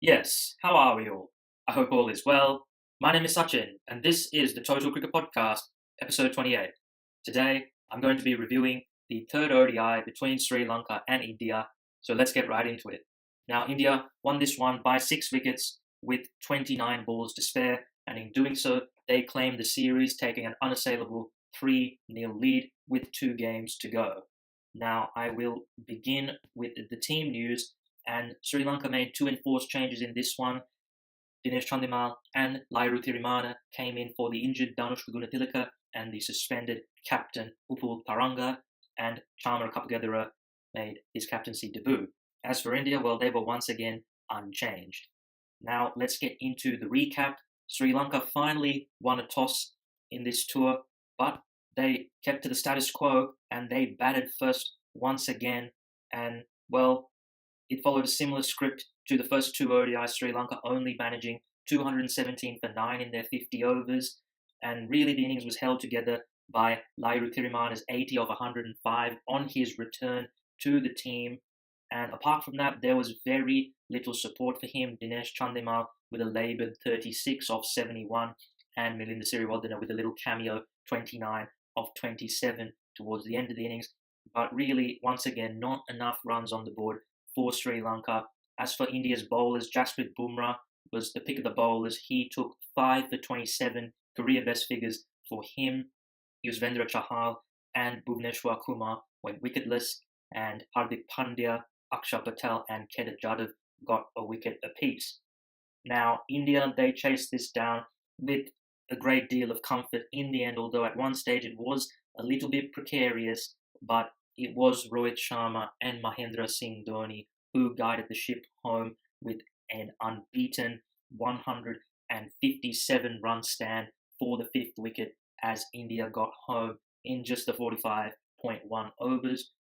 Yes, how are we all? I hope all is well. My name is Sachin, and this is the Total Cricket Podcast, episode 28. Today, I'm going to be reviewing the third ODI between Sri Lanka and India, so let's get right into it. Now, India won this one by 6 wickets with 29 balls to spare, and in doing so, they claimed the series, taking an unassailable 3-0 lead with 2 games to go. Now, I will begin with the team news, and Sri Lanka made 2 enforced changes in this one. Dinesh Chandimal and Lairu Thirimana came in for the injured Danushka Gunatilaka and the suspended captain Upul Taranga, and Chamara Kapagadera made his captaincy debut. As for India, well, they were once again unchanged. Now, let's get into the recap. Sri Lanka finally won a toss in this tour, but they kept to the status quo and they batted first once again. And, well, it followed a similar script to the first 2 ODIs, Sri Lanka only managing 217 for 9 in their 50 overs. And really, the innings was held together by Lairu Thirimana's 80 of 105 on his return to the team. And apart from that, there was very little support for him. Dinesh Chandimal with a laboured 36 of 71, and Milinda Siriwardena with a little cameo 29 of 27 towards the end of the innings. But really, once again, not enough runs on the board for Sri Lanka. As for India's bowlers, Jasprit Bumrah was the pick of the bowlers. He took 5 for 27, career best figures for him. Yuzvendra Chahal and Bhuvneshwar Kumar went wicketless, and Hardik Pandya, Akshar Patel and Kedar Jadhav got a wicket apiece. Now, India, they chased this down with a great deal of comfort in the end, although at one stage it was a little bit precarious, but it was Rohit Sharma and Mahendra Singh Dhoni who guided the ship home with an unbeaten 157 run stand for the 5th wicket as India got home in just the 45.1 overs.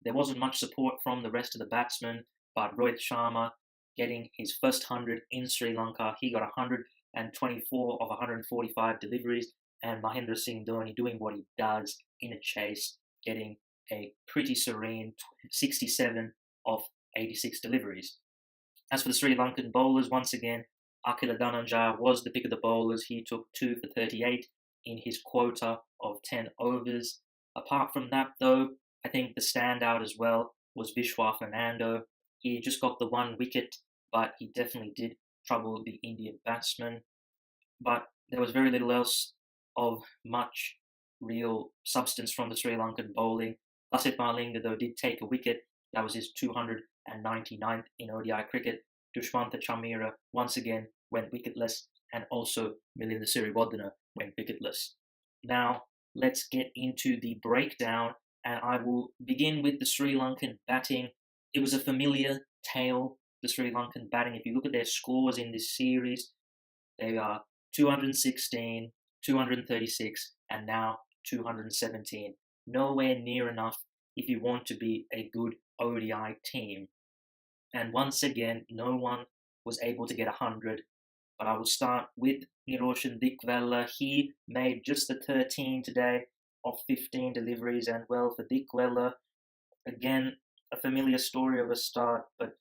There wasn't much support from the rest of the batsmen, but Rohit Sharma getting his first 100 in Sri Lanka. He got 124 of 145 deliveries, and Mahendra Singh Dhoni doing what he does in a chase, getting a pretty serene 67 of 86 deliveries. As for the Sri Lankan bowlers, once again, Akila Dhananjaya was the pick of the bowlers. He took 2 for 38 in his quota of 10 overs. Apart from that, though, I think the standout as well was Vishwa Fernando. He just got the 1 wicket, but he definitely did trouble the Indian batsmen. But there was very little else of much real substance from the Sri Lankan bowling. Lasith Malinga, though, did take a wicket. That was his 299th in ODI cricket. Dushmantha Chameera once again went wicketless, and also Milinda Siriwardena went wicketless. Now, let's get into the breakdown, and I will begin with the Sri Lankan batting. It was a familiar tale, the Sri Lankan batting. If you look at their scores in this series, they are 216, 236, and now 217. Nowhere near enough if you want to be a good ODI team. And once again, no one was able to get 100. But I will start with Niroshan Dickwella. He made just the 13 today of 15 deliveries, and well, for Dickwella, again, a familiar story of a start, but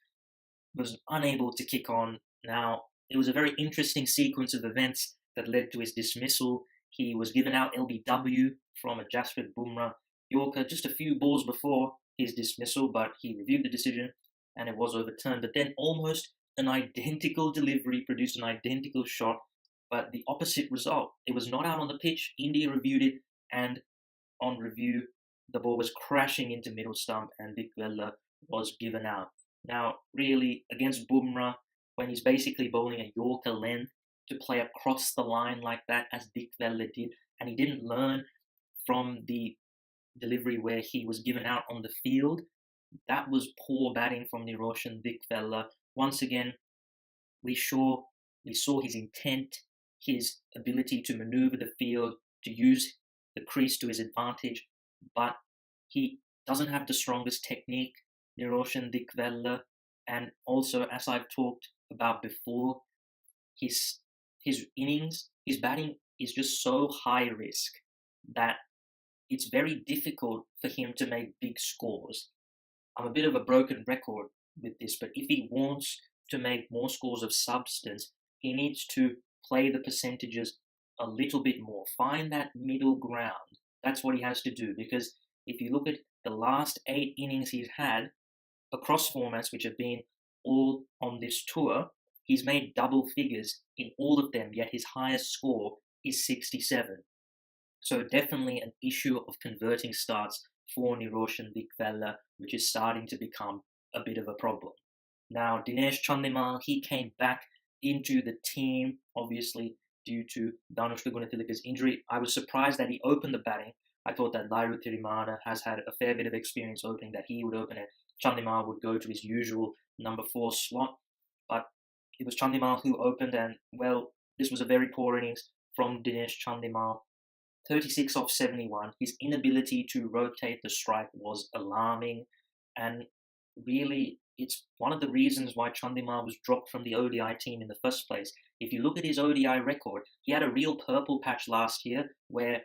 was unable to kick on. Now, it was a very interesting sequence of events that led to his dismissal. He was given out LBW from a Jasprit Bumrah Yorker just a few balls before his dismissal, but he reviewed the decision and it was overturned. But then almost an identical delivery produced an identical shot, but the opposite result. It was not out on the pitch. India reviewed it, and on review, the ball was crashing into middle stump and Dickwella was given out. Now, really, against Bumrah, when he's basically bowling a Yorker length, to play across the line like that as Dickwella did, and he didn't learn from the delivery where he was given out on the field, that was poor batting from Niroshan Dickwella. Once again, we saw his intent, his ability to maneuver the field, to use the crease to his advantage, but he doesn't have the strongest technique, Niroshan Dickwella, and also, as I've talked about before, his innings, his batting is just so high risk that it's very difficult for him to make big scores. I'm a bit of a broken record with this, but if he wants to make more scores of substance, he needs to play the percentages a little bit more. Find that middle ground. That's what he has to do, because if you look at the last 8 innings he's had across formats, which have been all on this tour, he's made double figures in all of them, yet his highest score is 67. So definitely an issue of converting starts for Niroshan Dikvella, which is starting to become a bit of a problem. Now, Dinesh Chandimal, he came back into the team, obviously, due to Danushka Gunathilaka's injury. I was surprised that he opened the batting. I thought that Lairu Thirimana has had a fair bit of experience opening, that he would open it. Chandimal would go to his usual number 4 slot. But it was Chandimal who opened, and, well, this was a very poor innings from Dinesh Chandimal. 36 off 71. His inability to rotate the strike was alarming, and really, it's one of the reasons why Chandimal was dropped from the ODI team in the first place. If you look at his ODI record, he had a real purple patch last year where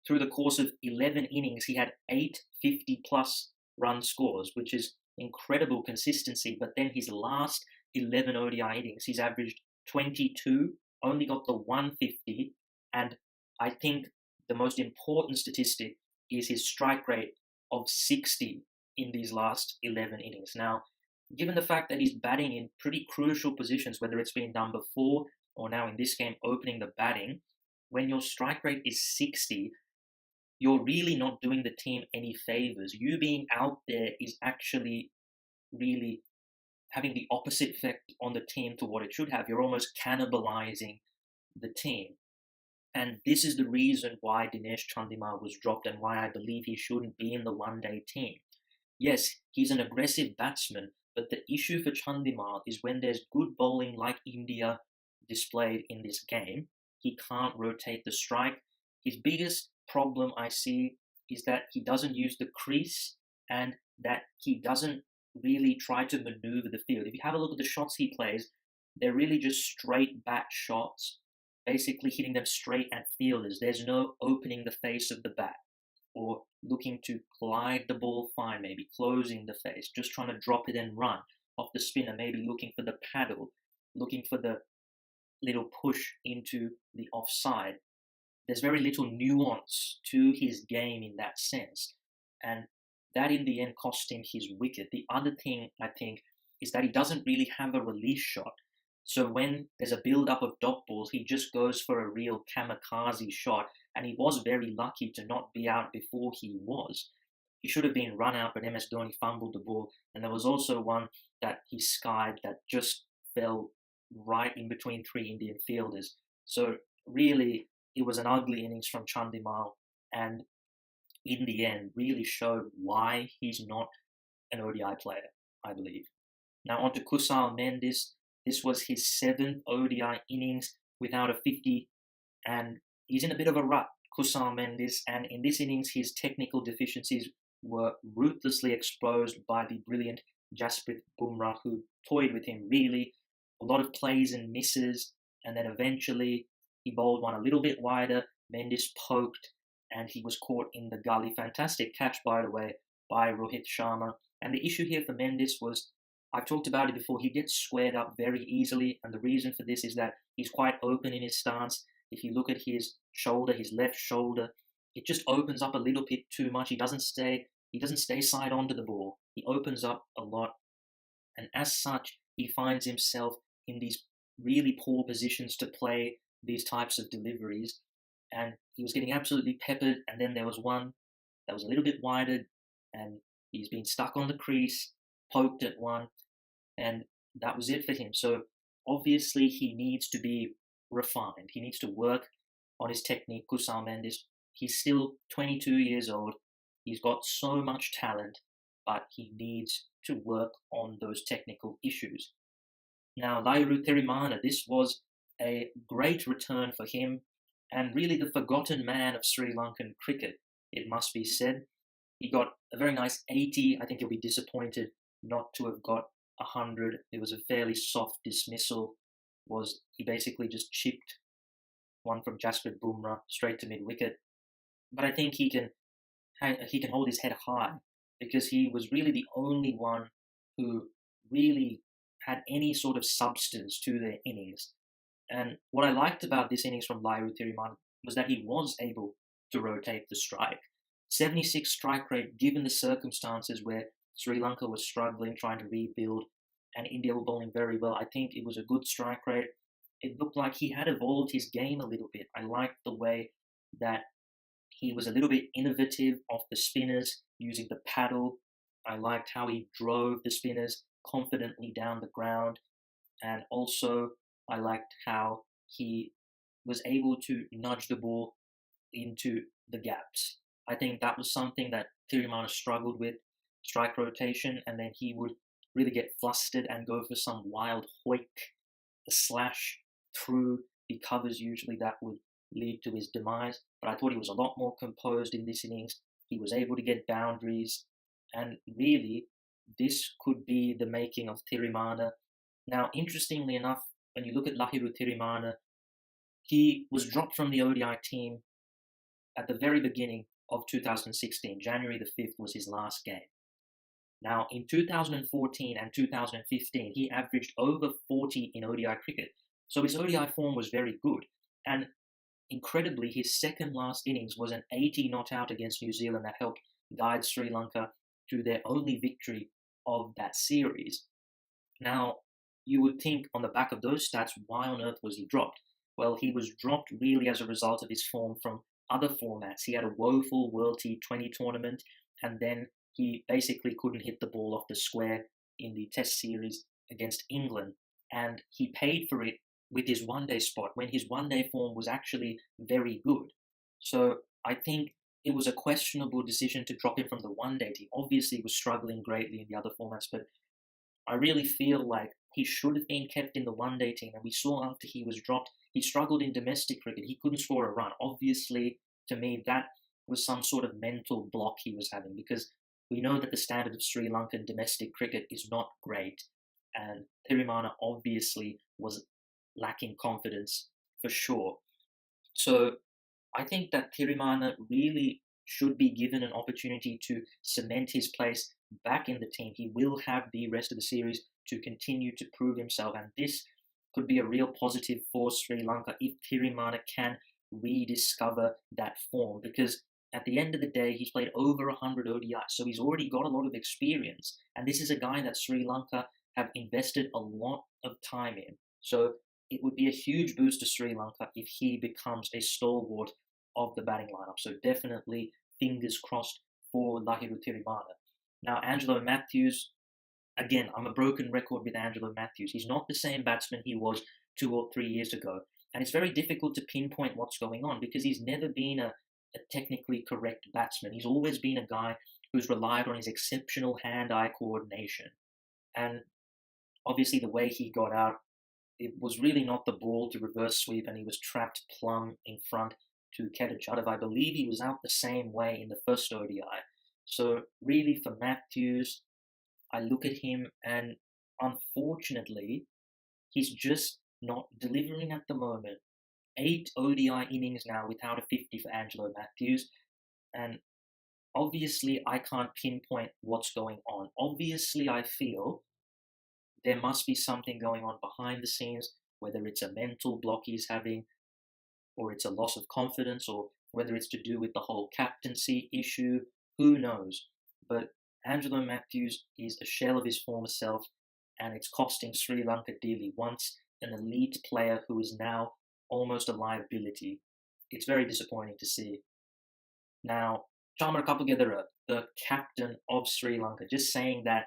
through the course of 11 innings, he had 8 50-plus run scores, which is incredible consistency. But then his last 11 ODI innings, he's averaged 22, only got the 150, and I think the most important statistic is his strike rate of 60 in these last 11 innings. Now, given the fact that he's batting in pretty crucial positions, whether it's been number 4 or now in this game opening the batting, when your strike rate is 60, you're really not doing the team any favors. You being out there is actually really having the opposite effect on the team to what it should have. You're almost cannibalizing the team. And this is the reason why Dinesh Chandimal was dropped and why I believe he shouldn't be in the one-day team. Yes, he's an aggressive batsman, but the issue for Chandimal is when there's good bowling like India displayed in this game, he can't rotate the strike. His biggest problem I see is that he doesn't use the crease and that he doesn't really try to maneuver the field. If you have a look at the shots he plays, they're really just straight bat shots, basically hitting them straight at fielders. There's no opening the face of the bat or looking to glide the ball fine, maybe closing the face, just trying to drop it and run off the spinner, maybe looking for the paddle, looking for the little push into the offside. There's very little nuance to his game in that sense. And that in the end cost him his wicket. The other thing, I think, is that he doesn't really have a release shot. So when there's a build-up of dot balls, he just goes for a real kamikaze shot, and he was very lucky to not be out before he was. He should have been run out, but MS Dhoni fumbled the ball, and there was also one that he skied that just fell right in between 3 Indian fielders. So really, it was an ugly innings from Chandimal, and in the end, really showed why he's not an ODI player, I believe. Now on to Kusal Mendis. This was his 7th ODI innings without a 50, and he's in a bit of a rut, Kusal Mendis, and in this innings his technical deficiencies were ruthlessly exposed by the brilliant Jasprit Bumrah, who toyed with him really. A lot of plays and misses, and then eventually he bowled one a little bit wider, Mendis poked, and he was caught in the gully. Fantastic catch, by the way, by Rohit Sharma. And the issue here for Mendis was, I've talked about it before, he gets squared up very easily, and the reason for this is that he's quite open in his stance. If you look at his shoulder, his left shoulder, it just opens up a little bit too much. He doesn't stay side on to the ball. He opens up a lot, and as such, he finds himself in these really poor positions to play these types of deliveries, and he was getting absolutely peppered. And then there was one that was a little bit wider, and he's been stuck on the crease, poked at one, and that was it for him. So obviously he needs to be refined. He needs to work on his technique, Kusal Mendis. He's still 22 years old. He's got so much talent, but he needs to work on those technical issues. Now, Lairu Thirimana, this was a great return for him, and really the forgotten man of Sri Lankan cricket, it must be said. He got a very nice 80. I think he'll be disappointed not to have got 100. It was a fairly soft dismissal. He basically just chipped one from Jasprit Bumrah straight to mid-wicket. But I think he can hold his head high, because he was really the only one who really had any sort of substance to their innings. And what I liked about this innings from Lairu Tirimana was that he was able to rotate the strike. 76 strike rate, given the circumstances where Sri Lanka was struggling, trying to rebuild, and India were bowling very well. I think it was a good strike rate. It looked like he had evolved his game a little bit. I liked the way that he was a little bit innovative off the spinners using the paddle. I liked how he drove the spinners confidently down the ground. And also, I liked how he was able to nudge the ball into the gaps. I think that was something that Tirimana struggled with, strike rotation, and then he would really get flustered and go for some wild hoik, a slash through the covers usually that would lead to his demise. But I thought he was a lot more composed in this innings. He was able to get boundaries, and really, this could be the making of Tirimana. Now, interestingly enough, when you look at Lahiru Tirimana, he was dropped from the ODI team at the very beginning of 2016. January the 5th was his last game. Now, in 2014 and 2015, he averaged over 40 in ODI cricket. So his ODI form was very good. And incredibly, his second last innings was an 80 not out against New Zealand that helped guide Sri Lanka to their only victory of that series. Now, you would think on the back of those stats, why on earth was he dropped? Well, he was dropped really as a result of his form from other formats. He had a woeful World T20 tournament, and then he basically couldn't hit the ball off the square in the Test series against England. And he paid for it with his one-day spot when his one-day form was actually very good. So I think it was a questionable decision to drop him from the one-day team. Obviously, he was struggling greatly in the other formats, but I really feel like he should have been kept in the one-day team. And we saw after he was dropped, he struggled in domestic cricket. He couldn't score a run. Obviously, to me, that was some sort of mental block he was having, because we know that the standard of Sri Lankan domestic cricket is not great. And Tirimana obviously was lacking confidence for sure. So I think that Tirimana really should be given an opportunity to cement his place back in the team. He will have the rest of the series to continue to prove himself, and this could be a real positive for Sri Lanka if Tirimana can rediscover that form, because at the end of the day, he's played over 100 ODIs, so he's already got a lot of experience, and this is a guy that Sri Lanka have invested a lot of time in. So it would be a huge boost to Sri Lanka if he becomes a stalwart of the batting lineup. So definitely fingers crossed for Lahiru Tirimana. Now, Angelo Matthews, again, I'm a broken record with Angelo Matthews. He's not the same batsman he was 2 or 3 years ago. And it's very difficult to pinpoint what's going on because he's never been a technically correct batsman. He's always been a guy who's relied on his exceptional hand-eye coordination. And obviously the way he got out, it was really not the ball to reverse sweep, and he was trapped plumb in front to Kedar Jadhav. I believe he was out the same way in the first ODI. So really for Matthews, I look at him and unfortunately, he's just not delivering at the moment. 8 ODI innings now without a 50 for Angelo Matthews. And obviously, I can't pinpoint what's going on. Obviously, I feel there must be something going on behind the scenes, whether it's a mental block he's having, or it's a loss of confidence, or whether it's to do with the whole captaincy issue. Who knows? But Angelo Matthews is a shell of his former self, and it's costing Sri Lanka dearly. Once an elite player who is now almost a liability. It's very disappointing to see. Now, Chamara Kapagedera, the captain of Sri Lanka, just saying that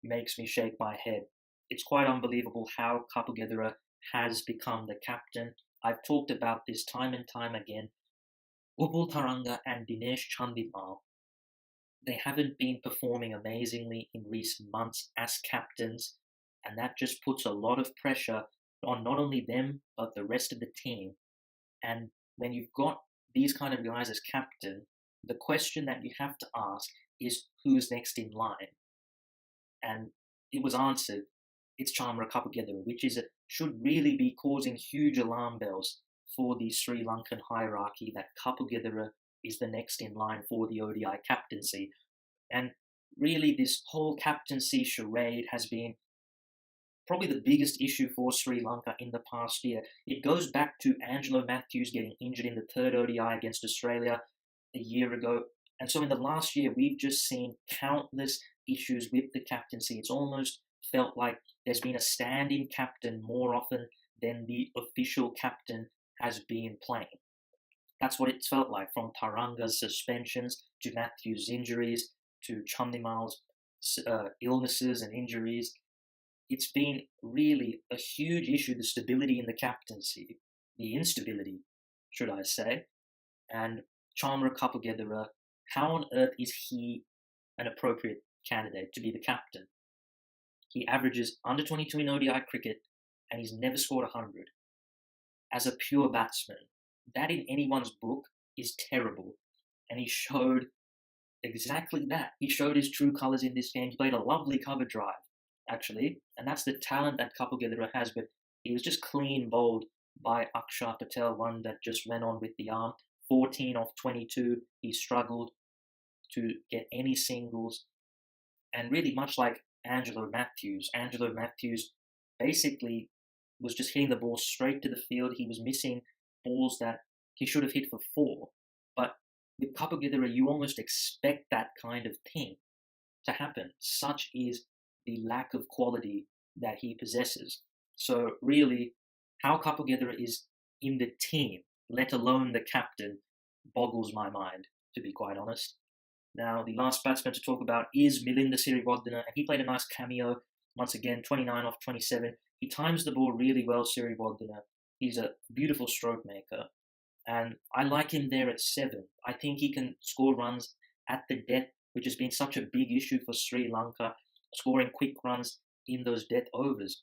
makes me shake my head. It's quite unbelievable how Kapagedera has become the captain. I've talked about this time and time again. Upul Taranga and Dinesh Chandimal, they haven't been performing amazingly in recent months as captains, and that just puts a lot of pressure on not only them, but the rest of the team. And when you've got these kind of guys as captain, the question that you have to ask is who's next in line? And it was answered, it's Chamara Kapagedera, which should really be causing huge alarm bells for the Sri Lankan hierarchy that Kapagedera is the next in line for the ODI captaincy. And really, this whole captaincy charade has been probably the biggest issue for Sri Lanka in the past year. It goes back to Angelo Matthews getting injured in the third ODI against Australia a year ago. And so in the last year, we've just seen countless issues with the captaincy. It's almost felt like there's been a stand-in captain more often than the official captain has been playing. That's what it's felt like, from Taranga's suspensions to Matthews' injuries to Chandimal's illnesses and injuries. It's been really a huge issue, the stability in the captaincy, the instability, should I say. And Chandra Kapagedera, how on earth is he an appropriate candidate to be the captain? He averages under 22 in ODI cricket and he's never scored 100. As a pure batsman, that in anyone's book is terrible. And he showed exactly that. He showed his true colours in this game. He played a lovely cover drive, actually, and that's the talent that Kapagedera has, but he was just clean bowled by Akshar Patel, one that just went on with the arm. 14 off 22, he struggled to get any singles, and really much like Angelo Matthews basically was just hitting the ball straight to the field. He was missing balls that he should have hit for four. But with Kapagedera, you almost expect that kind of thing to happen. Such is the lack of quality that he possesses. So really, how Kapagedera is in the team, let alone the captain, boggles my mind, to be quite honest. Now, the last batsman to talk about is Milinda Siriwardena, and he played a nice cameo. Once again, 29 off 27. He times the ball really well, Siriwardena. He's a beautiful stroke maker, and I like him there at 7. I think he can score runs at the death, which has been such a big issue for Sri Lanka, scoring quick runs in those death overs.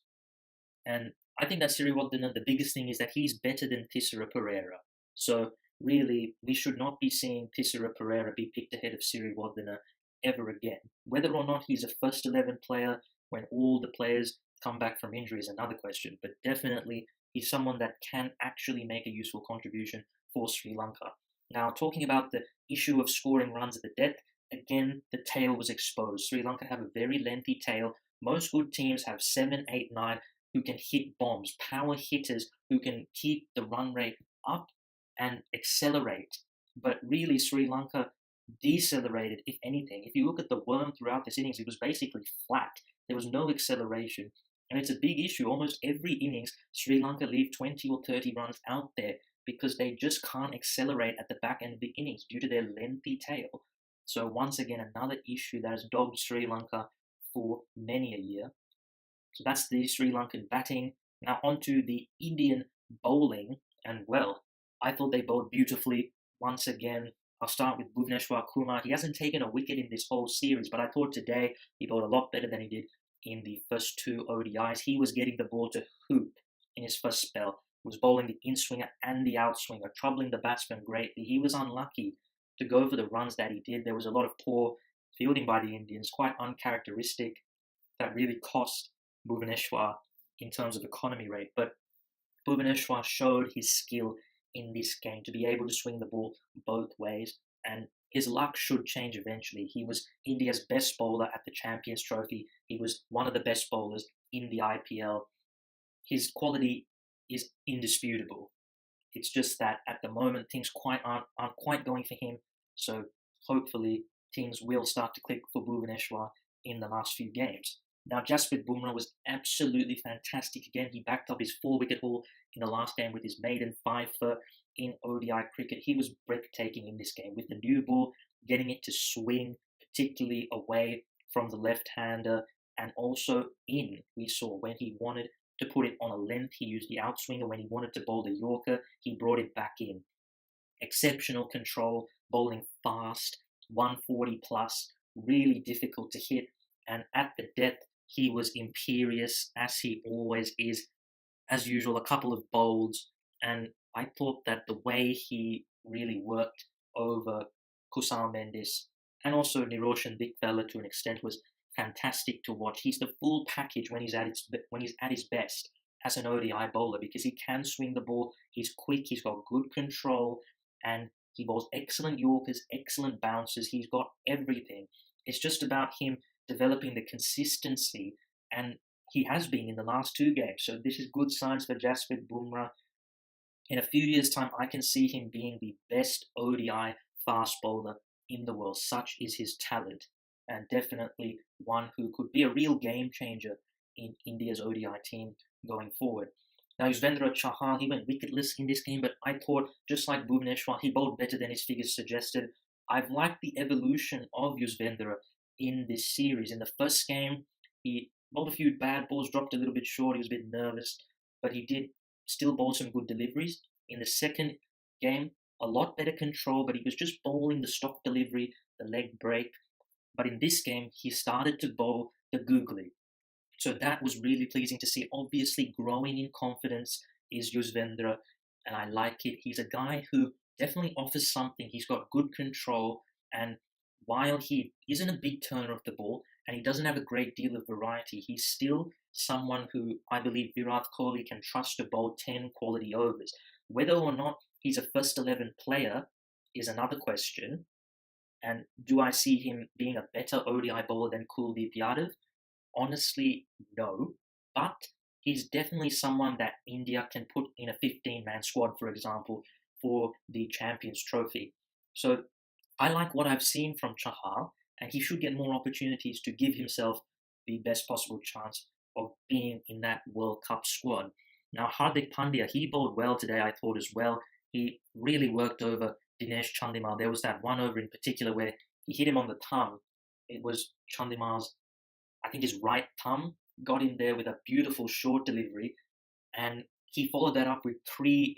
And I think that Siriwardena, the biggest thing is that he's better than Thisara Perera. So really, we should not be seeing Thisara Perera be picked ahead of Siriwardena ever again. Whether or not he's a first 11 player when all the players come back from injury is another question, but definitely he's someone that can actually make a useful contribution for Sri Lanka. Now, talking about the issue of scoring runs at the death, again, the tail was exposed. Sri Lanka have a very lengthy tail. Most good teams have 7, 8, 9 who can hit bombs, power hitters who can keep the run rate up and accelerate. But really, Sri Lanka decelerated, if anything. If you look at the worm throughout this innings, it was basically flat. There was no acceleration. And it's a big issue. Almost every innings, Sri Lanka leave 20 or 30 runs out there because they just can't accelerate at the back end of the innings due to their lengthy tail. So once again, another issue that has dogged Sri Lanka for many a year. So that's the Sri Lankan batting. Now onto the Indian bowling. And well, I thought they bowled beautifully once again. I'll start with Bhuvneshwar Kumar. He hasn't taken a wicket in this whole series, but I thought today he bowled a lot better than he did in the first 2 ODIs. He was getting the ball to hoop in his first spell. He was bowling the in-swinger and the out-swinger, troubling the batsman greatly. He was unlucky to go for the runs that he did. There was a lot of poor fielding by the Indians, quite uncharacteristic, that really cost Bhuvneshwar in terms of economy rate. But Bhuvneshwar showed his skill in this game to be able to swing the ball both ways, and his luck should change eventually. He was India's best bowler at the Champions Trophy. He was one of the best bowlers in the IPL. His quality is indisputable. It's just that at the moment things aren't quite going for him. So hopefully things will start to click for Bhuvneshwar in the last few games. Now, Jasprit Bumrah was absolutely fantastic again. He backed up his 4-wicket haul in the last game with his maiden 5-for in ODI cricket. He was breathtaking in this game with the new ball, getting it to swing, particularly away from the left-hander, and also in. We saw when he wanted to put it on a length, he used the outswinger. When he wanted to bowl the Yorker, he brought it back in. Exceptional control, bowling fast, 140 plus, really difficult to hit. And at the death, he was imperious, as he always is. As usual, a couple of bowls, and I thought that the way he really worked over Kusal Mendis and also Niroshan Dikvella to an extent was fantastic to watch. He's the full package when he's at his best as an ODI bowler, because he can swing the ball, he's quick, he's got good control, and he bowls excellent Yorkers, excellent bounces. He's got everything. It's just about him developing the consistency and he has been in the last two games. So this is good signs for Jasprit Bumrah. In a few years' time, I can see him being the best ODI fast bowler in the world. Such is his talent, and definitely one who could be a real game changer in India's ODI team going forward. Now, Yuzvendra Chahal, he went wicketless in this game, but I thought, just like Bhuvneshwar, he bowled better than his figures suggested. I've liked the evolution of Yuzvendra in this series. In the first game, he bowled a few bad balls, dropped a little bit short, he was a bit nervous, but he did still bowl some good deliveries. In the second game, a lot better control, but he was just bowling the stock delivery, the leg break. But in this game, he started to bowl the googly. So that was really pleasing to see. Obviously, growing in confidence is Yuzvendra, and I like it. He's a guy who definitely offers something. He's got good control, and while he isn't a big turner of the ball, and he doesn't have a great deal of variety, he's still someone who I believe Virat Kohli can trust to bowl 10 quality overs. Whether or not he's a first 11 player is another question. And do I see him being a better ODI bowler than Kuldeep Yadav? Honestly, no. But he's definitely someone that India can put in a 15-man squad, for example, for the Champions Trophy. So I like what I've seen from Chahal, and he should get more opportunities to give himself the best possible chance of being in that World Cup squad. Now, Hardik Pandya, he bowled well today, I thought, as well. He really worked over Dinesh Chandimal. There was that one over in particular where he hit him on the thumb. It was Chandimal's, I think his right thumb got in there with a beautiful short delivery, and he followed that up with three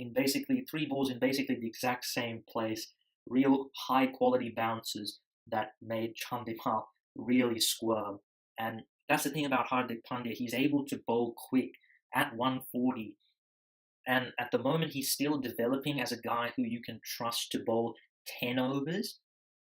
balls in basically the exact same place, real high quality bounces that made Chandimal really squirm. And that's the thing about Hardik Pandya, he's able to bowl quick at 140. And at the moment, he's still developing as a guy who you can trust to bowl 10 overs.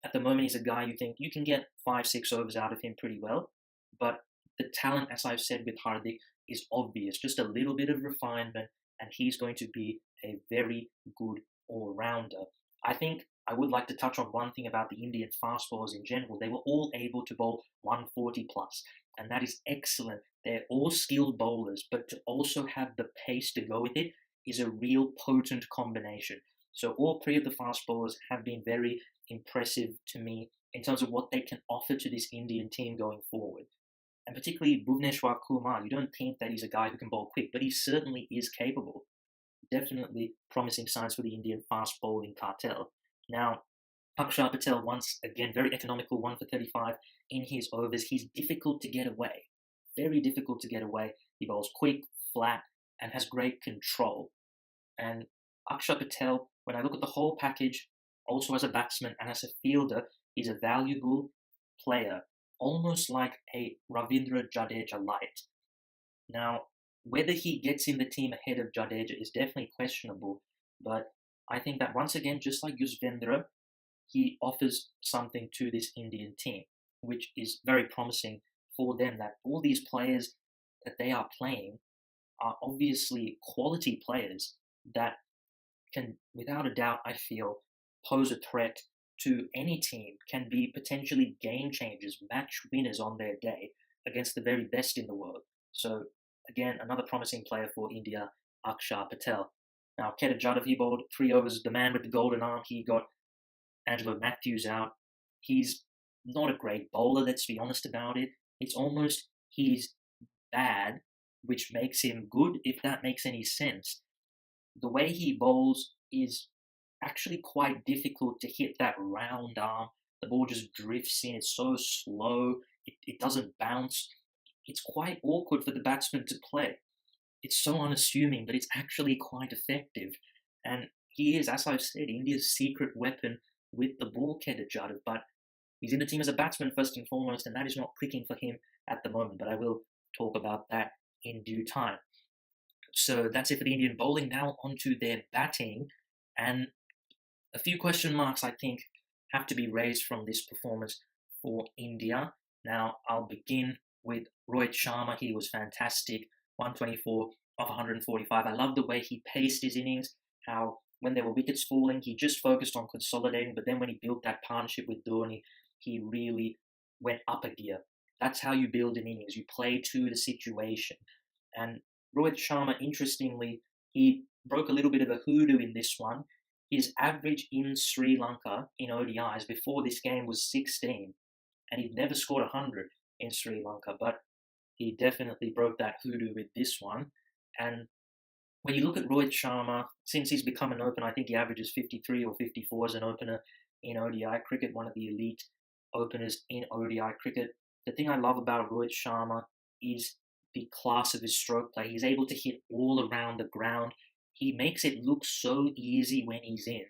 At the moment, he's a guy you think you can get 5, 6 overs out of him pretty well. But the talent, as I've said with Hardik, is obvious. Just a little bit of refinement, and he's going to be a very good all-rounder. I think I would like to touch on one thing about the Indian fast bowlers in general. They were all able to bowl 140 plus, and that is excellent. They're all skilled bowlers, but to also have the pace to go with it is a real potent combination. So all three of the fast bowlers have been very impressive to me in terms of what they can offer to this Indian team going forward. And particularly Bhuvneshwar Kumar, you don't think that he's a guy who can bowl quick, but he certainly is capable. Definitely promising signs for the Indian fast bowling cartel. Now, Akshar Patel, once again, very economical, 1 for 35 in his overs. He's difficult to get away. Very difficult to get away. He bowls quick, flat, and has great control. And Akshar Patel, when I look at the whole package, also as a batsman and as a fielder, he's a valuable player, almost like a Ravindra Jadeja light. Now, whether he gets in the team ahead of Jadeja is definitely questionable, but I think that once again, just like Yuzvendra, he offers something to this Indian team, which is very promising for them, that all these players that they are playing are obviously quality players that can, without a doubt, I feel, pose a threat to any team, can be potentially game changers, match winners on their day against the very best in the world. So, again, another promising player for India, Akshar Patel. Now, Kedar Jadhav, he bowled 3 overs, the man with the golden arm. He got Angelo Matthews out. He's not a great bowler, let's be honest about it. It's almost he's bad, which makes him good, if that makes any sense. The way he bowls is actually quite difficult to hit that round arm. The ball just drifts in, it's so slow, it doesn't bounce. It's quite awkward for the batsman to play. It's so unassuming, but it's actually quite effective. And he is, as I've said, India's secret weapon with the ball, Kedar Jadhav, but he's in the team as a batsman first and foremost, and that is not clicking for him at the moment, but I will talk about that in due time. So that's it for the Indian bowling. Now onto their batting, and a few question marks I think have to be raised from this performance for India. Now I'll begin with Rohit Sharma. He was fantastic, 124 of 145. I love the way he paced his innings, how when there were wickets falling, he just focused on consolidating, but then when he built that partnership with Dhoni, he really went up a gear. That's how you build an innings. You play to the situation. And Rohit Sharma, interestingly, he broke a little bit of a hoodoo in this one. His average in Sri Lanka in ODIs before this game was 16, and he'd never scored 100 in Sri Lanka, but he definitely broke that hoodoo with this one. And when you look at Rohit Sharma, since he's become an opener, I think he averages 53 or 54 as an opener in ODI cricket, one of the elite openers in ODI cricket. The thing I love about Rohit Sharma is the class of his stroke play. He's able to hit all around the ground. He makes it look so easy when he's in.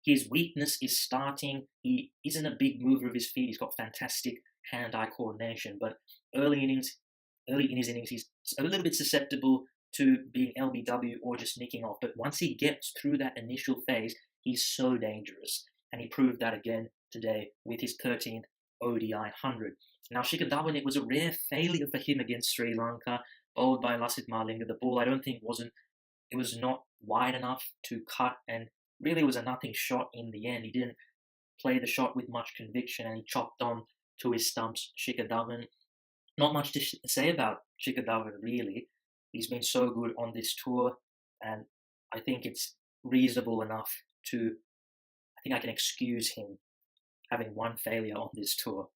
His weakness is starting. He isn't a big mover of his feet. He's got fantastic hand-eye coordination, but early in his innings, he's a little bit susceptible to being LBW or just nicking off. But once he gets through that initial phase, he's so dangerous. And he proved that again today with his 13th ODI 100. Now, Shikhar Dhawan, it was a rare failure for him against Sri Lanka, bowled by Lasith Malinga. The ball, I don't think, it was not wide enough to cut, and really was a nothing shot in the end. He didn't play the shot with much conviction, and he chopped on to his stumps. Shikhar Dhawan, not much to say about Shikhar Dhawan, really. He's been so good on this tour, and I think it's reasonable enough I think I can excuse him having one failure on this tour.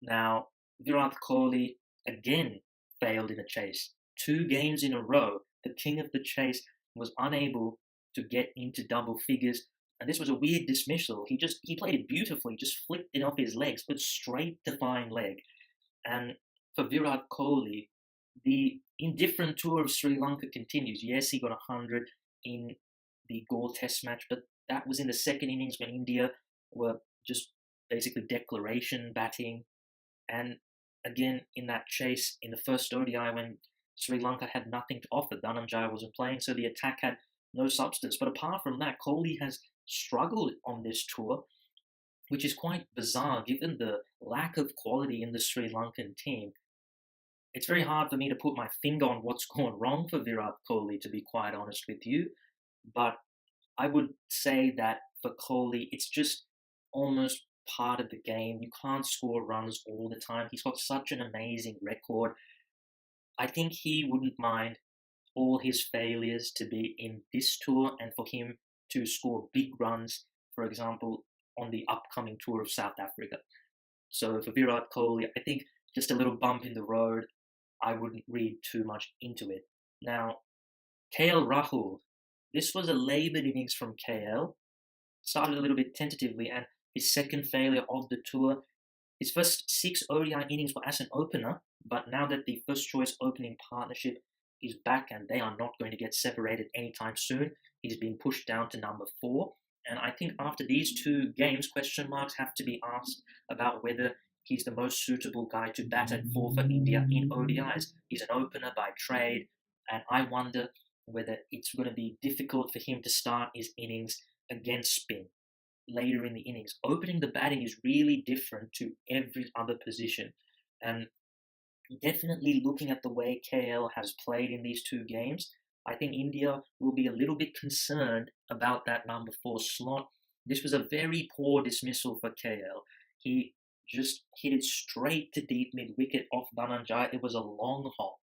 Now, Virat Kohli again failed in a chase. 2 games in a row, the king of the chase was unable to get into double figures, and this was a weird dismissal. He played it beautifully, just flicked it off his legs, but straight to fine leg. And for Virat Kohli, the indifferent tour of Sri Lanka continues. Yes, he got 100 in the Galle Test match, but that was in the second innings when India were just basically declaration batting. And again, in that chase in the first ODI when Sri Lanka had nothing to offer, Dhananjaya wasn't playing, so the attack had no substance. But apart from that, Kohli has struggled on this tour, which is quite bizarre given the lack of quality in the Sri Lankan team. It's very hard for me to put my finger on what's gone wrong for Virat Kohli, to be quite honest with you. But I would say that for Kohli, it's just almost part of the game. You can't score runs all the time. He's got such an amazing record. I think he wouldn't mind all his failures to be in this tour and for him to score big runs, for example, on the upcoming tour of South Africa. So for Virat Kohli, I think just a little bump in the road, I wouldn't read too much into it. Now, KL Rahul, this was a laboured innings from KL. Started a little bit tentatively, and his second failure of the tour. His first 6 ODI innings were as an opener, but now that the first choice opening partnership is back and they are not going to get separated anytime soon, he's been pushed down to number 4. And I think after these 2 games, question marks have to be asked about whether he's the most suitable guy to bat at 4 for India in ODIs. He's an opener by trade, and I wonder whether it's going to be difficult for him to start his innings against spin later in the innings. Opening the batting is really different to every other position, and definitely looking at the way KL has played in these 2 games, I think India will be a little bit concerned about that number 4 slot. This was a very poor dismissal for KL. He just hit it straight to deep mid-wicket off Dhananjaya. It was a long hop,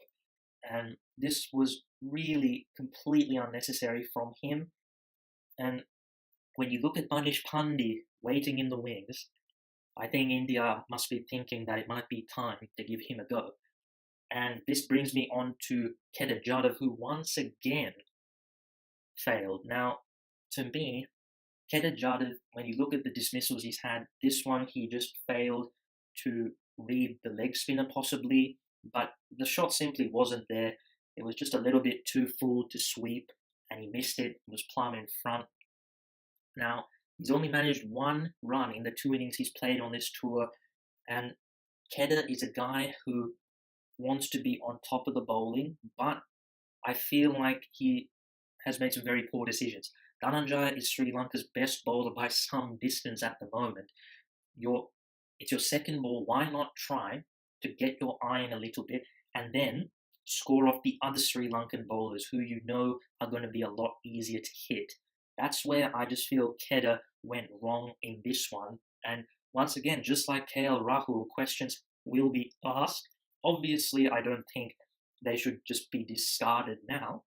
and this was really completely unnecessary from him. And when you look at Manish Pandey waiting in the wings, I think India must be thinking that it might be time to give him a go. And this brings me on to Kedar Jadhav, who once again failed. Now, to me, Kedar Jadhav, when you look at the dismissals he's had, this one he just failed to read the leg spinner possibly, but the shot simply wasn't there. It was just a little bit too full to sweep, and he missed it. It was plumb in front. Now, he's only managed 1 run in the 2 innings he's played on this tour, and Kedar is a guy who wants to be on top of the bowling, but I feel like he has made some very poor decisions. Dhananjaya is Sri Lanka's best bowler by some distance at the moment. It's your second ball. Why not try to get your eye in a little bit and then score off the other Sri Lankan bowlers who you know are going to be a lot easier to hit? That's where I just feel Kedar went wrong in this one. And once again, just like KL Rahul, questions will be asked. Obviously, I don't think they should just be discarded now,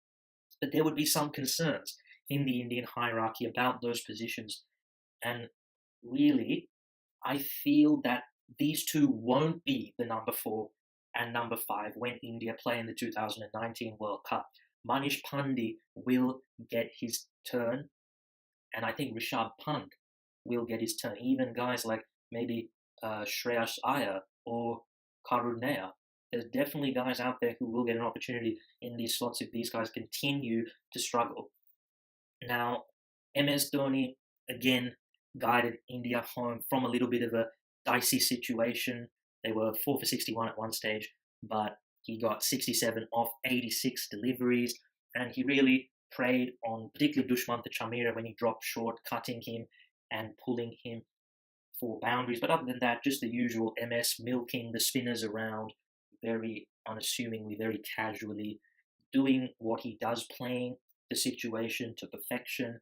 but there would be some concerns in the Indian hierarchy about those positions. And really, I feel that these two won't be the number 4 and number 5 when India play in the 2019 World Cup. Manish Pandey will get his turn, and I think Rishabh Pant will get his turn. Even guys like maybe Shreyas Iyer or Karun Nair. There's definitely guys out there who will get an opportunity in these slots if these guys continue to struggle. Now, MS Dhoni again guided India home from a little bit of a dicey situation. They were 4 for 61 at one stage, but he got 67 off 86 deliveries, and he really preyed on particularly Dushmantha Chameera when he dropped short, cutting him and pulling him for boundaries. But other than that, just the usual MS milking the spinners around very unassumingly, very casually, doing what he does, playing the situation to perfection.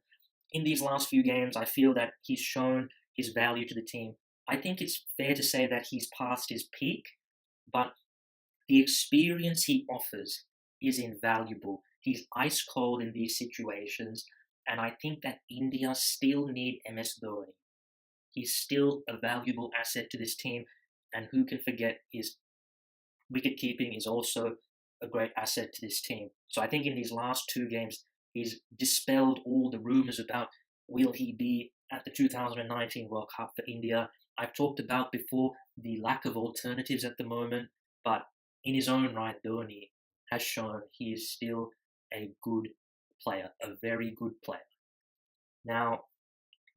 In these last few games, I feel that he's shown his value to the team. I think it's fair to say that he's past his peak, but the experience he offers is invaluable. He's ice cold in these situations, and I think that India still need MS Dhoni. He's still a valuable asset to this team, and who can forget his wicket keeping is also a great asset to this team. So I think in these last two games, he's dispelled all the rumours about will he be at the 2019 World Cup for India. I've talked about before the lack of alternatives at the moment, but in his own right, Dhoni has shown he is still a good player, a very good player. Now,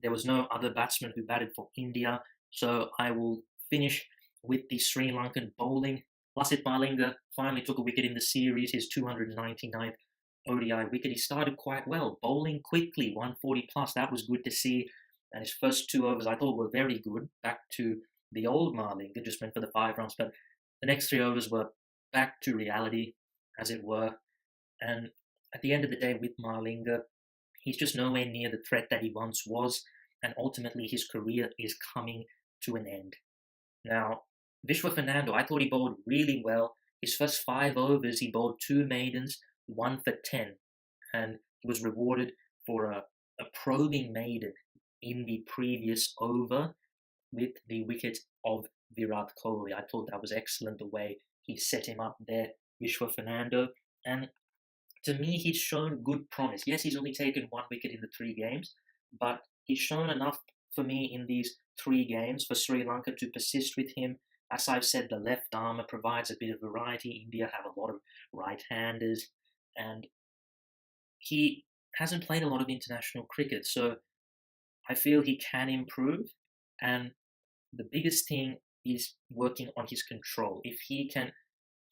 there was no other batsman who batted for India, so I will finish with the Sri Lankan bowling. Lasith Malinga finally took a wicket in the series, his 299th ODI wicket. He started quite well, bowling quickly, 140 plus. That was good to see. And his first 2 overs I thought were very good, back to the old Malinga, just went for the 5 runs. But the next 3 overs were back to reality, as it were. And at the end of the day, with Malinga, he's just nowhere near the threat that he once was. And ultimately, his career is coming to an end. Now, Vishwa Fernando, I thought he bowled really well. His first 5 overs, he bowled 2 maidens, 1 for 10. And he was rewarded for a probing maiden in the previous over with the wicket of Virat Kohli. I thought that was excellent the way he set him up there, Vishwa Fernando. And to me, he's shown good promise. Yes, he's only taken 1 wicket in the 3 games, but he's shown enough for me in these 3 games for Sri Lanka to persist with him. As I've said, the left armour provides a bit of variety. India have a lot of right-handers, and he hasn't played a lot of international cricket, so I feel he can improve, and the biggest thing is working on his control. If he can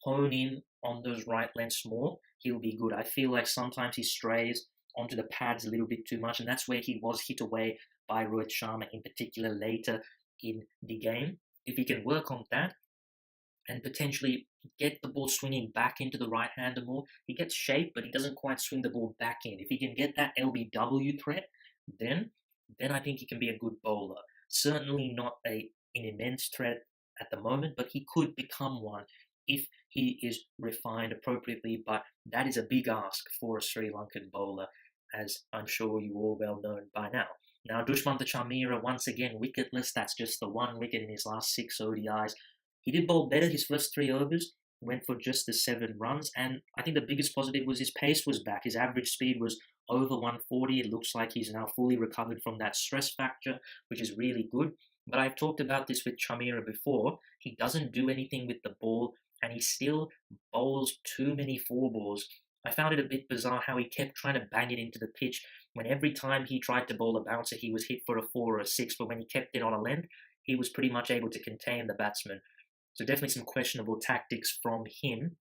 hone in on those right lengths more, he'll be good. I feel like sometimes he strays onto the pads a little bit too much, and that's where he was hit away by Rohit Sharma in particular later in the game. If he can work on that and potentially get the ball swinging back into the right-hander more, he gets shape, but he doesn't quite swing the ball back in. If he can get that LBW threat, then I think he can be a good bowler. Certainly not an immense threat at the moment, but he could become one if he is refined appropriately. But that is a big ask for a Sri Lankan bowler, as I'm sure you all well know by now. Now, Dushmantha Chameera, once again, wicketless. That's just the 1 wicket in his last 6 ODIs. He did bowl better his first 3 overs, went for just the 7 runs, and I think the biggest positive was his pace was back. His average speed was over 140. It looks like he's now fully recovered from that stress factor, which is really good. But I've talked about this with Chameera before. He doesn't do anything with the ball, and he still bowls too many 4 balls. I found it a bit bizarre how he kept trying to bang it into the pitch when every time he tried to bowl a bouncer, he was hit for a 4 or a 6, but when he kept it on a length, he was pretty much able to contain the batsman. So definitely some questionable tactics from him.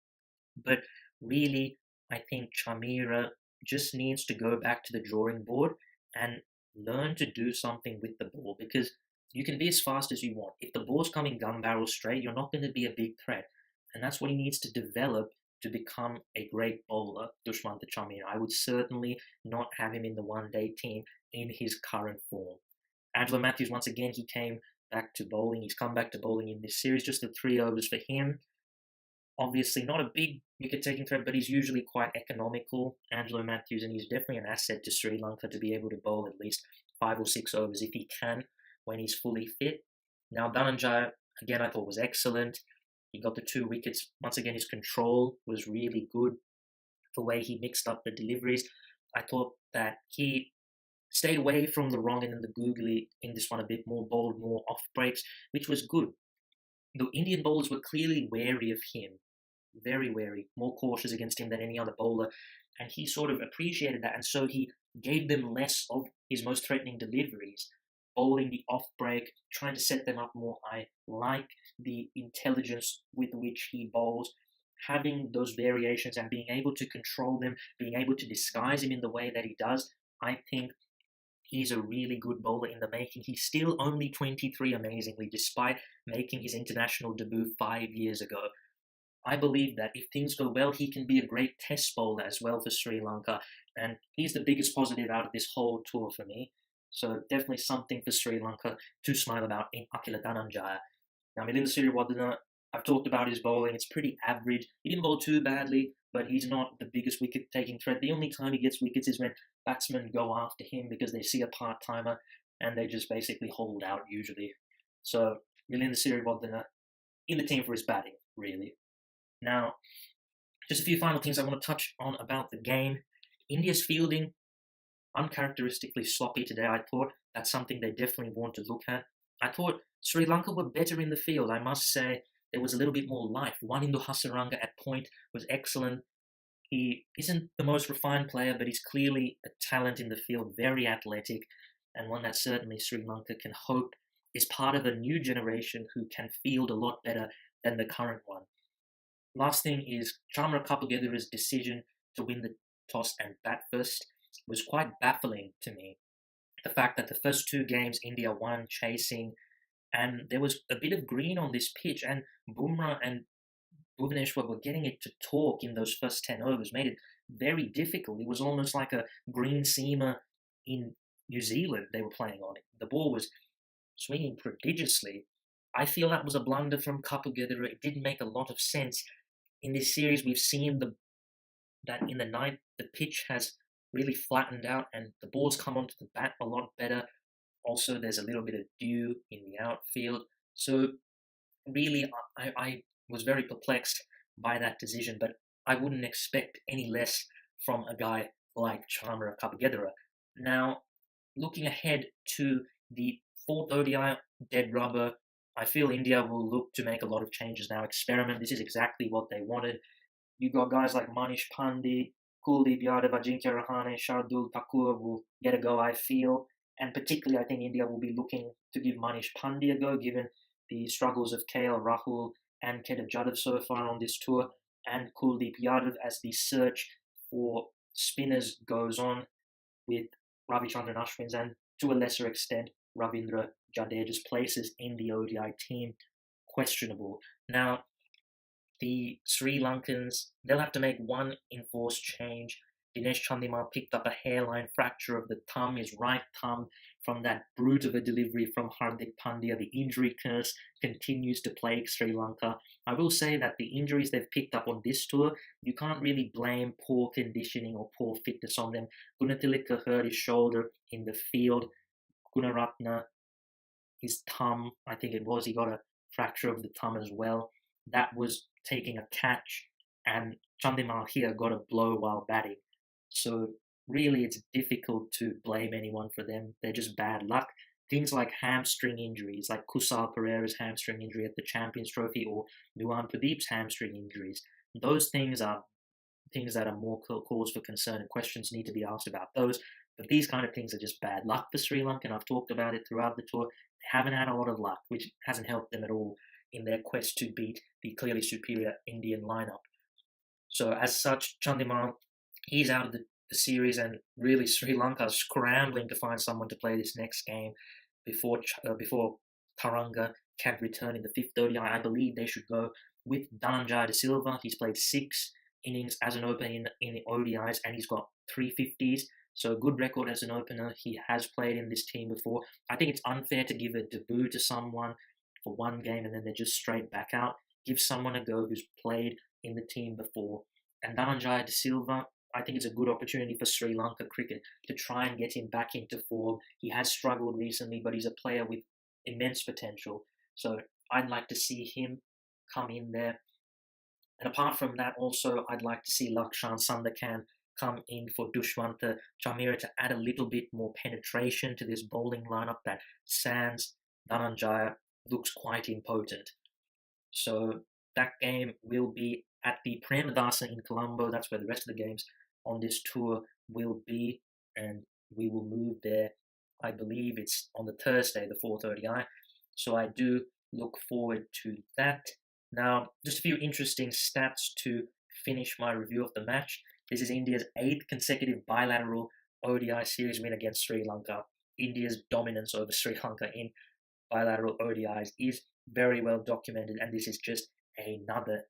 But really, I think Chameera just needs to go back to the drawing board and learn to do something with the ball, because you can be as fast as you want. If the ball's coming gun barrel straight, you're not going to be a big threat. And that's what he needs to develop to become a great bowler, Dushmantha Chameera. I would certainly not have him in the one-day team in his current form. Angelo Matthews, once again, he came back to bowling. He's come back to bowling in this series, just the 3 overs for him. Obviously, not a big wicket-taking threat, but he's usually quite economical, Angelo Matthews, and he's definitely an asset to Sri Lanka to be able to bowl at least 5 or 6 overs if he can when he's fully fit. Now, Dhananjaya, again, I thought was excellent. He got the 2 wickets. Once again, his control was really good. The way he mixed up the deliveries, I thought that he stayed away from the wrong end and the googly in this one a bit more, bowled more off breaks, which was good. The Indian bowlers were clearly wary of him, very wary, more cautious against him than any other bowler, and he sort of appreciated that, and so he gave them less of his most threatening deliveries, bowling the off break, trying to set them up more. I like the intelligence with which he bowls, having those variations and being able to control them, being able to disguise him in the way that he does. I think he's a really good bowler in the making. He's still only 23, amazingly, despite making his international debut 5 years ago. I believe that if things go well, he can be a great test bowler as well for Sri Lanka, and he's the biggest positive out of this whole tour for me. So definitely something for Sri Lanka to smile about in Akila Dhananjaya. Now, Milinda Siriwardena, I've talked about his bowling. It's pretty average. He didn't bowl too badly, but he's not the biggest wicket-taking threat. The only time he gets wickets is when batsmen go after him because they see a part-timer and they just basically hold out usually. So Milinda Siriwardena in the team for his batting, really. Now, just a few final things I want to touch on about the game. India's fielding, uncharacteristically sloppy today, I thought. That's something they definitely want to look at. I thought Sri Lanka were better in the field. I must say there was a little bit more life. Wanindu Hasaranga at point was excellent. He isn't the most refined player, but he's clearly a talent in the field, very athletic, and one that certainly Sri Lanka can hope is part of a new generation who can field a lot better than the current one. Last thing is Chamara Kapagedera's decision to win the toss and bat first was quite baffling to me. The fact that the first 2 games India won chasing, and there was a bit of green on this pitch, and Bumrah and Bhuvaneshwar were getting it to talk in those first 10 overs, made it very difficult. It was almost like a green seamer in New Zealand they were playing on. The ball was swinging prodigiously. I feel that was a blunder from Kapagedera. It didn't make a lot of sense. In this series, we've seen that in the ninth, the pitch has really flattened out and the ball's come onto the bat a lot better. Also, there's a little bit of dew in the outfield. So, really, I was very perplexed by that decision, but I wouldn't expect any less from a guy like Chamara Kapagedera. Now, looking ahead to the 4th ODI dead rubber, I feel India will look to make a lot of changes now, experiment. This is exactly what they wanted. You've got guys like Manish Pandey, Kuldeep Yadav, Ajinkya Rahane, Shardul Thakur will get a go, I feel. And particularly, I think India will be looking to give Manish Pandey a go, given the struggles of KL Rahul and Kedav Jadhav so far on this tour, and Kuldeep Yadav as the search for spinners goes on with Ravichandran Ashwin's and, to a lesser extent, Ravindra Jadeja's places in the ODI team questionable. Now, the Sri Lankans, they'll have to make one enforced change. Dinesh Chandimal picked up a hairline fracture of the thumb, his right thumb, from that brute of a delivery from Hardik Pandya. The injury curse continues to plague Sri Lanka. I will say that the injuries they've picked up on this tour, you can't really blame poor conditioning or poor fitness on them. Gunatilaka hurt his shoulder in the field. Gunaratna, his thumb, I think it was, he got a fracture of the thumb as well. That was taking a catch, and Chandimal here got a blow while batting. So really it's difficult to blame anyone for them. They're just bad luck. Things like hamstring injuries, like Kusal Pereira's hamstring injury at the Champions Trophy or Nuwan Pradeep's hamstring injuries, those things are things that are more cause for concern and questions need to be asked about those. But these kind of things are just bad luck for Sri Lanka, and I've talked about it throughout the tour. They haven't had a lot of luck, which hasn't helped them at all in their quest to beat the clearly superior Indian lineup. So as such, Chandimal, he's out of the series, and really Sri Lanka is scrambling to find someone to play this next game before Taranga can return in the 5th ODI. I believe they should go with Dhananjaya De Silva. He's played 6 innings as an opener in the ODIs, and he's got 350s. So a good record as an opener. He has played in this team before. I think it's unfair to give a debut to someone for one game and then they're just straight back out. Give someone a go who's played in the team before. And Dhananjaya De Silva, I think it's a good opportunity for Sri Lanka cricket to try and get him back into form. He has struggled recently, but he's a player with immense potential. So I'd like to see him come in there. And apart from that, also, I'd like to see Lakshan Sandakan come in for Dushwanta Chamira to add a little bit more penetration to this bowling lineup that sans Dhananjaya looks quite impotent. So that game will be at the Premadasa in Colombo. That's where the rest of the games on this tour will be, and we will move there. I believe it's on the Thursday, the 4:30. So I do look forward to that. Now, just a few interesting stats to finish my review of the match. This is India's 8th consecutive bilateral ODI series win against Sri Lanka. India's dominance over Sri Lanka in bilateral ODIs is very well documented, and this is just another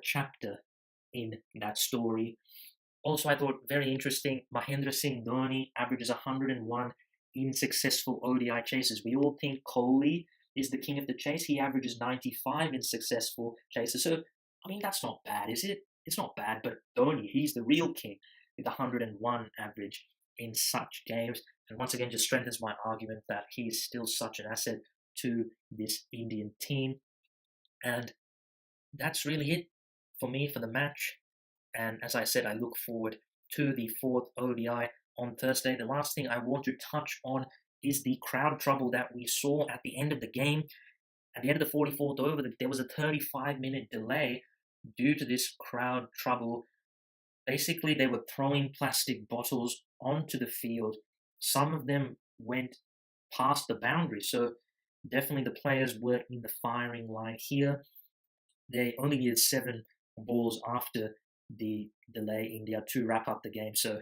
chapter in that story. Also, I thought very interesting, Mahendra Singh Dhoni averages 101 in successful ODI chases. We all think Kohli is the king of the chase. He averages 95 in successful chases. So, I mean, that's not bad, is it? It's not bad, but Dhoni, he's the real king with 101 average in such games. And once again, just strengthens my argument that he's still such an asset to this Indian team. And that's really it for me for the match. And as I said, I look forward to the 4th ODI on Thursday. The last thing I want to touch on is the crowd trouble that we saw at the end of the game. At the end of the 44th over, there was a 35-minute delay due to this crowd trouble. Basically, they were throwing plastic bottles onto the field. Some of them went past the boundary, so definitely the players were in the firing line here. They only needed 7 balls after the delay, India, to wrap up the game. So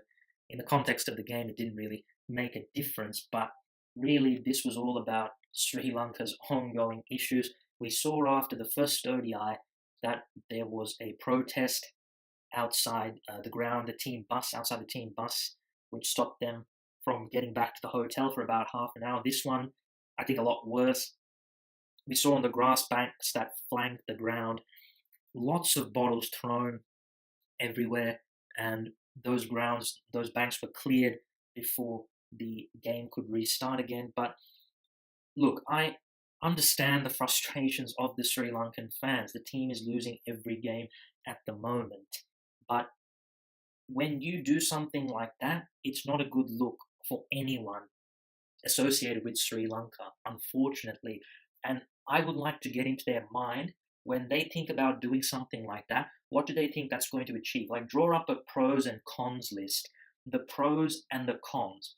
in the context of the game, it didn't really make a difference. But really, this was all about Sri Lanka's ongoing issues. We saw after the first ODI that there was a protest outside the ground, outside the team bus, which stopped them from getting back to the hotel for about half an hour. This one, I think, a lot worse. We saw on the grass banks that flanked the ground, lots of bottles thrown everywhere, and those banks were cleared before the game could restart again. But look, I understand the frustrations of the Sri Lankan fans. The team is losing every game at the moment. But when you do something like that, it's not a good look for anyone associated with Sri Lanka, unfortunately. And I would like to get into their mind when they think about doing something like that. What do they think that's going to achieve? Like, draw up a pros and cons list. The pros and the cons.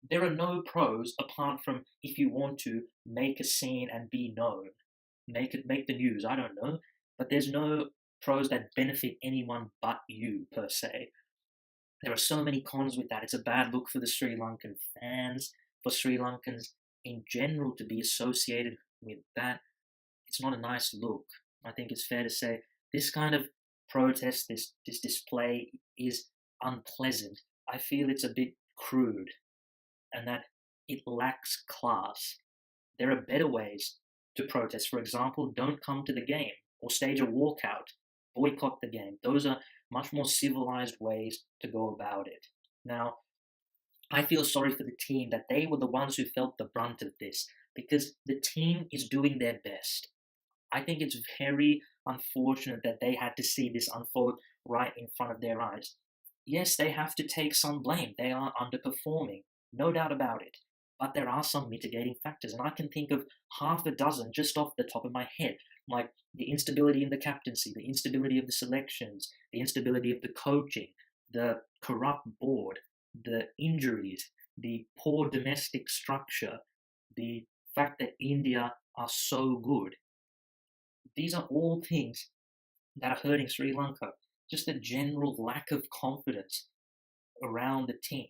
There are no pros apart from if you want to make a scene and be known, make the news. I don't know, but there's no pros that benefit anyone but you per se. There are so many cons with that. It's a bad look for the Sri Lankan fans, for Sri Lankans in general to be associated with that. It's not a nice look. I think it's fair to say this kind of protest, this display is unpleasant. I feel it's a bit crude and that it lacks class. There are better ways to protest. For example, don't come to the game or stage a walkout, boycott the game. Those are much more civilized ways to go about it. Now, I feel sorry for the team that they were the ones who felt the brunt of this because the team is doing their best. I think it's very unfortunate that they had to see this unfold right in front of their eyes. Yes, they have to take some blame. They are underperforming, no doubt about it. But there are some mitigating factors, and I can think of half a dozen just off the top of my head, like the instability in the captaincy, the instability of the selections, the instability of the coaching, the corrupt board, the injuries, the poor domestic structure, the fact that India are so good. These are all things that are hurting Sri Lanka. Just a general lack of confidence around the team.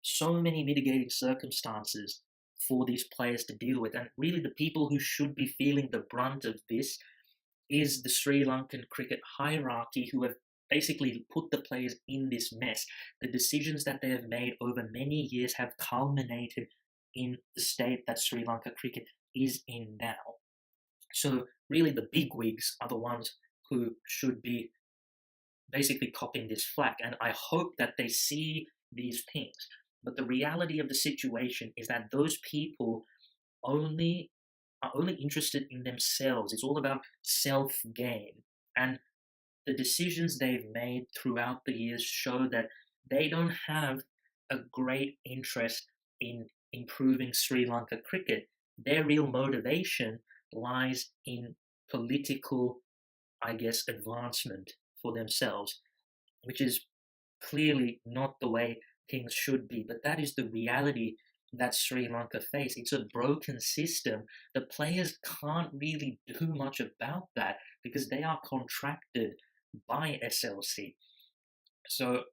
So many mitigating circumstances for these players to deal with. And really, the people who should be feeling the brunt of this is the Sri Lankan cricket hierarchy, who have basically put the players in this mess. The decisions that they have made over many years have culminated in the state that Sri Lanka cricket is in now. So really the bigwigs are the ones who should be basically copying this flack, and I hope that they see these things. But the reality of the situation is that those people only are only interested in themselves. It's all about self gain. And the decisions they've made throughout the years show that they don't have a great interest in improving Sri Lanka cricket. Their real motivation lies in political, I guess, advancement for themselves, which is clearly not the way things should be. But that is the reality that Sri Lanka face. It's a broken system. The players can't really do much about that because they are contracted by SLC. So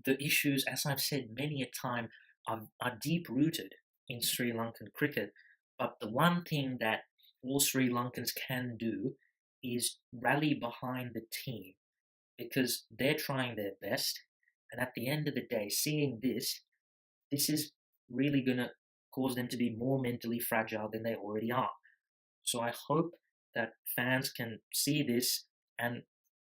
the issues, as I've said many a time, are deep rooted in Sri Lankan cricket. But the one thing that all Sri Lankans can do is rally behind the team because they're trying their best. And at the end of the day, seeing this is really going to cause them to be more mentally fragile than they already are. So I hope that fans can see this and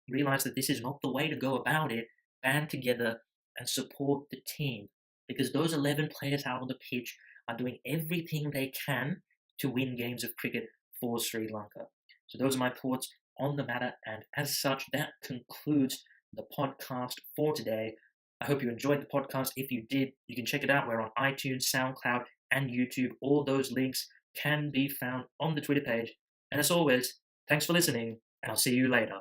realize that this is not the way to go about it, band together and support the team. Because those 11 players out on the pitch are doing everything they can to win games of cricket for Sri Lanka. So those are my thoughts on the matter, and as such, that concludes the podcast for today. I hope you enjoyed the podcast. If you did, you can check it out. We're on iTunes, SoundCloud, and YouTube. All those links can be found on the Twitter page. And as always, thanks for listening, and I'll see you later.